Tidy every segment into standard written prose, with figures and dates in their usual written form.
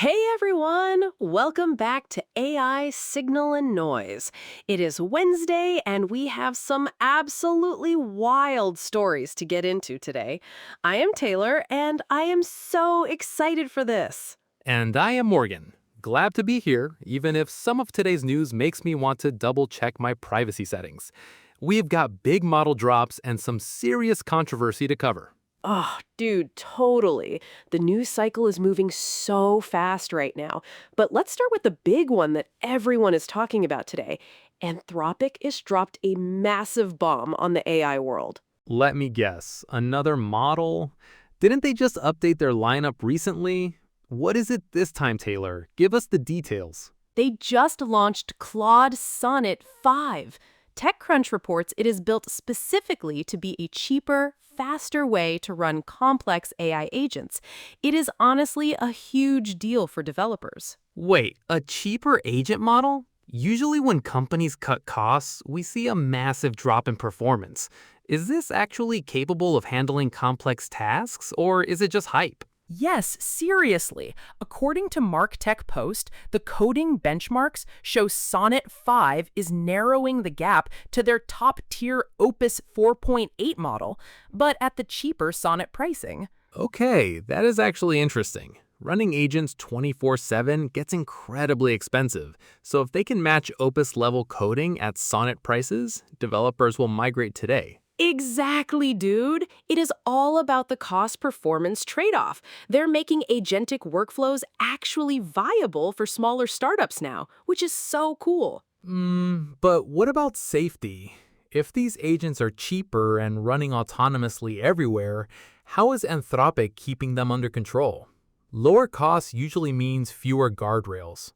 Hey everyone! Welcome back to AI Signal and Noise. It is Wednesday and we have some absolutely wild stories to get into today. I am Taylor and I am so excited for this. And I am Morgan. Glad to be here, even if some of today's news makes me want to double check my privacy settings. We've got big model drops and some serious controversy to cover. Oh, dude, totally. The news cycle is moving so fast right now. But let's start with the big one that everyone is talking about today. Anthropic has dropped a massive bomb on the AI world. Let me guess, another model? Didn't they just update their lineup recently? What is it this time, Taylor? Give us the details. They just launched Claude Sonnet 5. TechCrunch reports it is built specifically to be a cheaper, faster way to run complex AI agents. It is honestly a huge deal for developers. Wait, a cheaper agent model? Usually when companies cut costs, we see a massive drop in performance. Is this actually capable of handling complex tasks, or is it just hype? Yes, seriously. According to MarkTech Post, the coding benchmarks show Sonnet 5 is narrowing the gap to their top-tier Opus 4.8 model, but at the cheaper Sonnet pricing. Okay, that is actually interesting. Running agents 24/7 gets incredibly expensive, so if they can match Opus-level coding at Sonnet prices, developers will migrate today. Exactly, dude. It is all about the cost-performance trade-off. They're making agentic workflows actually viable for smaller startups now, which is so cool. But what about safety? If these agents are cheaper and running autonomously everywhere, how is Anthropic keeping them under control? Lower costs usually means fewer guardrails.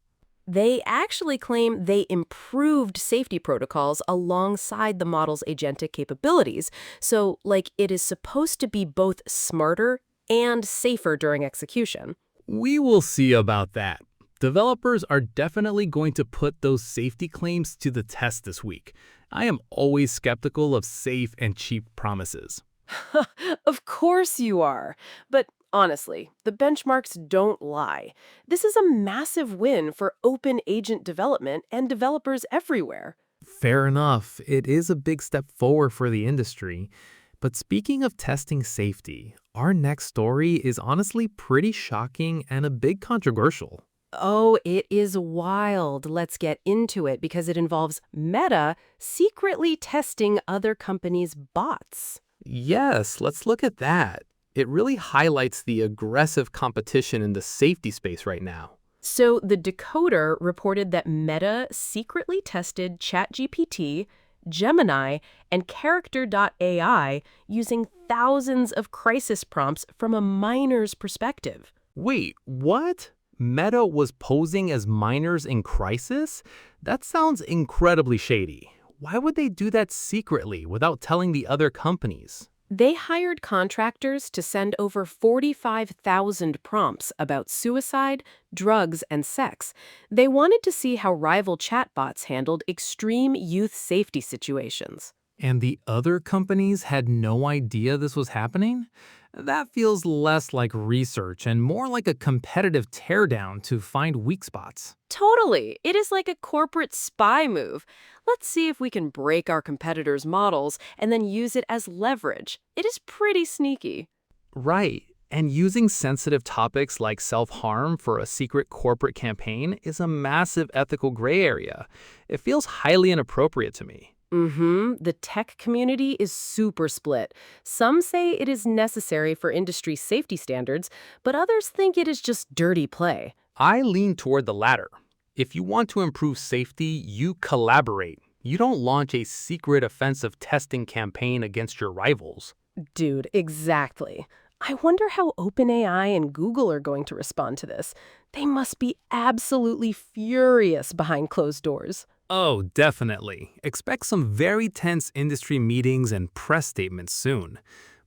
They actually claim they improved safety protocols alongside the model's agentic capabilities. So, it is supposed to be both smarter and safer during execution. We will see about that. Developers are definitely going to put those safety claims to the test this week. I am always skeptical of safe and cheap promises. Of course you are. But honestly, the benchmarks don't lie. This is a massive win for open agent development and developers everywhere. Fair enough, it is a big step forward for the industry. But speaking of testing safety, our next story is honestly pretty shocking and a bit controversial. Oh, it is wild. Let's get into it because it involves Meta secretly testing other companies' bots. Yes, let's look at that. It really highlights the aggressive competition in the safety space right now. So the Decoder reported that Meta secretly tested ChatGPT, Gemini, and Character.ai using thousands of crisis prompts from a miner's perspective. Wait, what? Meta was posing as miners in crisis? That sounds incredibly shady. Why would they do that secretly without telling the other companies? They hired contractors to send over 45,000 prompts about suicide, drugs, and sex. They wanted to see how rival chatbots handled extreme youth safety situations. And the other companies had no idea this was happening? That feels less like research and more like a competitive teardown to find weak spots. Totally. It is like a corporate spy move. Let's see if we can break our competitors' models and then use it as leverage. It is pretty sneaky. Right. And using sensitive topics like self-harm for a secret corporate campaign is a massive ethical gray area. It feels highly inappropriate to me. The tech community is super split. Some say it is necessary for industry safety standards, but others think it is just dirty play. I lean toward the latter. If you want to improve safety, you collaborate. You don't launch a secret offensive testing campaign against your rivals. Dude, exactly. I wonder how OpenAI and Google are going to respond to this. They must be absolutely furious behind closed doors. Oh, definitely. Expect some very tense industry meetings and press statements soon.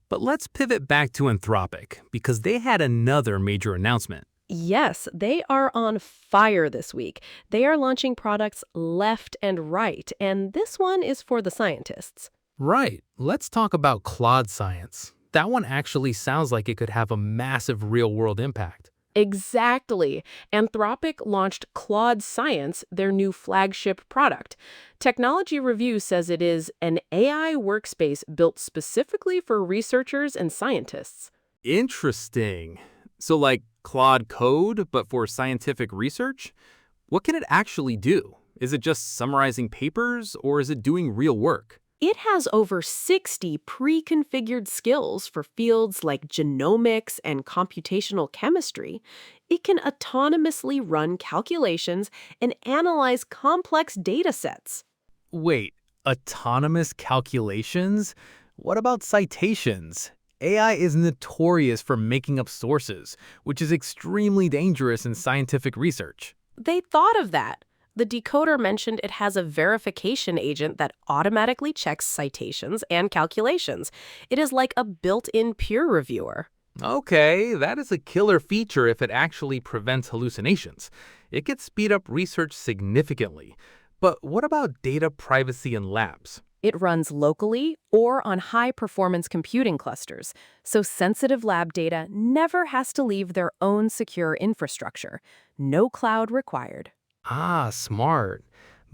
But let's pivot back to Anthropic, because they had another major announcement. Yes, they are on fire this week. They are launching products left and right, and this one is for the scientists. Right, let's talk about Claude Science. That one actually sounds like it could have a massive real-world impact. Exactly. Anthropic launched Claude Science, their new flagship product. Technology Review says it is an AI workspace built specifically for researchers and scientists. Interesting. So like Claude Code, but for scientific research? What can it actually do? Is it just summarizing papers, or is it doing real work? It has over 60 pre-configured skills for fields like genomics and computational chemistry. It can autonomously run calculations and analyze complex data sets. Wait, autonomous calculations? What about citations? AI is notorious for making up sources, which is extremely dangerous in scientific research. They thought of that. The decoder mentioned it has a verification agent that automatically checks citations and calculations. It is like a built-in peer reviewer. Okay, that is a killer feature if it actually prevents hallucinations. It could speed up research significantly. But what about data privacy in labs? It runs locally or on high-performance computing clusters, so sensitive lab data never has to leave their own secure infrastructure. No cloud required. Ah, smart.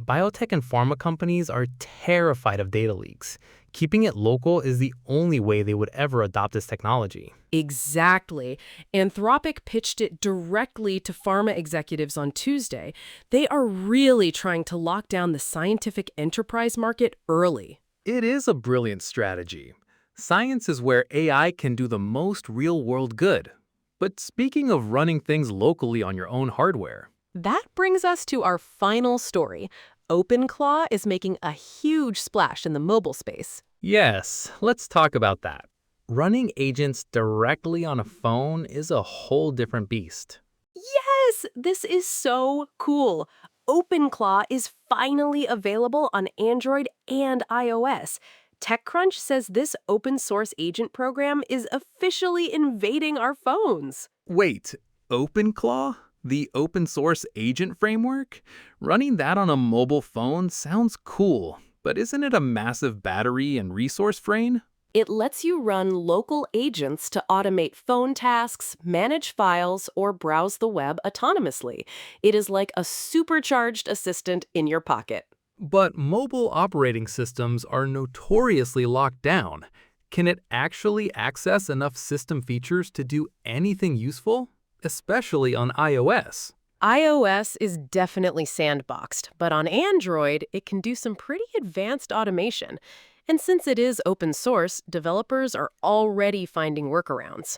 Biotech and pharma companies are terrified of data leaks. Keeping it local is the only way they would ever adopt this technology. Exactly. Anthropic pitched it directly to pharma executives on Tuesday. They are really trying to lock down the scientific enterprise market early. It is a brilliant strategy. Science is where AI can do the most real-world good. But speaking of running things locally on your own hardware, That brings us to our final story. OpenClaw is making a huge splash in the mobile space. yes, let's talk about that. Running agents directly on a phone is a whole different beast. Yes, this is so cool. OpenClaw is finally available on Android and iOS. TechCrunch says this open source agent program is officially invading our phones. Wait, OpenClaw? The open source agent framework? Running that on a mobile phone sounds cool, but isn't it a massive battery and resource drain? It lets you run local agents to automate phone tasks, manage files, or browse the web autonomously. It is like a supercharged assistant in your pocket. But mobile operating systems are notoriously locked down. Can it actually access enough system features to do anything useful? Especially on iOS. iOS is definitely sandboxed, but on Android, it can do some pretty advanced automation. And since it is open source, developers are already finding workarounds.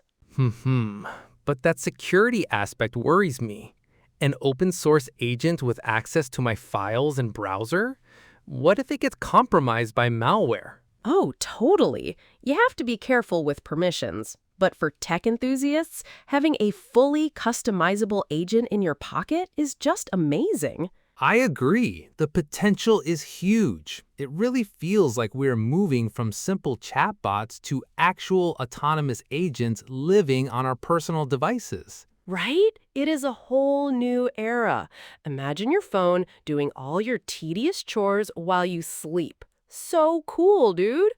But that security aspect worries me. An open source agent with access to my files and browser? What if it gets compromised by malware? Oh, totally. You have to be careful with permissions. But for tech enthusiasts, having a fully customizable agent in your pocket is just amazing. I agree. The potential is huge. It really feels like we're moving from simple chatbots to actual autonomous agents living on our personal devices. Right? It is a whole new era. Imagine your phone doing all your tedious chores while you sleep. So cool, dude.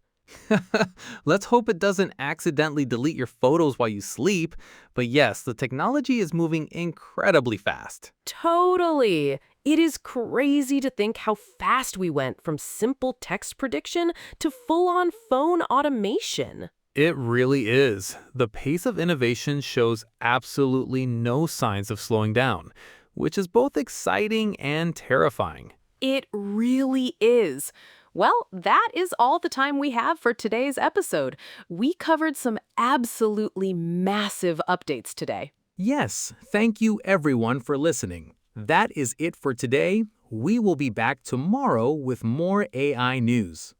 Let's hope it doesn't accidentally delete your photos while you sleep. But yes, the technology is moving incredibly fast. Totally. It is crazy to think how fast we went from simple text prediction to full-on phone automation. It really is. The pace of innovation shows absolutely no signs of slowing down, which is both exciting and terrifying. It really is. Well, that is all the time we have for today's episode. We covered some absolutely massive updates today. Yes, thank you everyone for listening. That is it for today. We will be back tomorrow with more AI news.